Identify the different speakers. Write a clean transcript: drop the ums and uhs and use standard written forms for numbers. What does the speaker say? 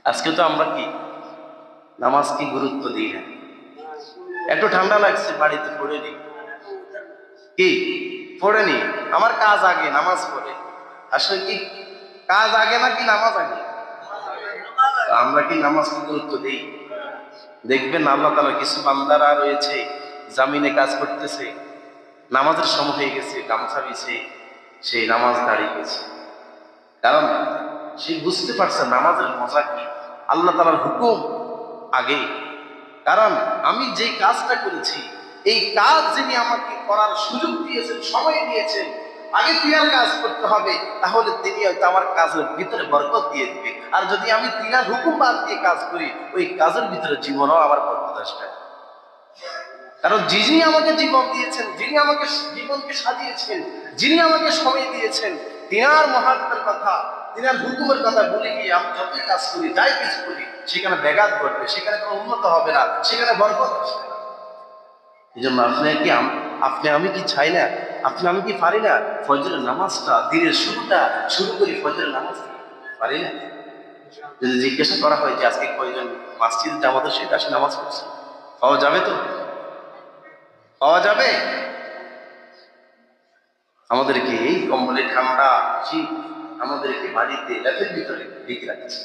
Speaker 1: আজকে তো আমরা কি নামাজ কি গুরুত্ব দিই না। একটু ঠান্ডা লাগছে, বাড়িতে পড়ে নি, কি পড়ে নি, আমার কাজ আগে নামাজ পড়ে। আসলে কি কাজ আগে নাকি নামাজ আগে? আমরা কি নামাজকে গুরুত্ব দিই? দেখবেন আল্লাহ তাআলা কিছু বান্দারা রয়েছে জামিনে কাজ করতেছে, নামাজের সময় হয়ে গেছে, গামছা বিছে সেই নামাজ দাঁড়িয়ে গেছে। কারণ সে বুঝতে পারছে নামাজের মজা কি, আল্লাহ তাআলার হুকুম আগে। কারণ আমি যে কাজটা করেছি, এই কাজ যিনি আমাকে করার সুযোগ দিয়েছেন, সময় দিয়েছেন, আগে তিনার কাজ করতে হবে, তাহলে তিনি হয়তো আমার কাজের ভিতরে বরকত দিয়ে দিবে। আর যদি আমি তিনার হুকুম বাদ দিয়ে কাজ করি, ওই কাজের ভিতরে জীবনও আমার বরকত আসবে। কারণ যিনি আমাকে জীবন দিয়েছেন, যিনি আমাকে জীবনকে সাজিয়েছেন, যিনি আমাকে সময় দিয়েছেন, তিনার মহাত্মের কথা, তিনার হুকুমের কথা বলে গিয়ে আমি যতই কাজ করি, যাই কিছু করি, সেখানে ব্যাঘাত ঘটবে, সেখানে কোনো উন্নত হবে না, সেখানে বরকত আসবে না। এই জন্য আপনি আমি কি চাই না, আপনি আমি কি পারি না ফজরের নামাজটা, দিনের শুরুটা শুরু করি ফজরের নামাজ, পারি না? যদি জিজ্ঞাসা করা হয় যে আজকে কয়জন মসজিদে আমাদের সেটা আসে নামাজ পড়ছে, পাওয়া যাবে তো? পাওয়া যাবে? আমাদেরকে এই কম্বলে ঠান্ডা শীত আমাদেরকে বাড়িতে ল্যাপের ভিতরে ঢেকে রাখছে।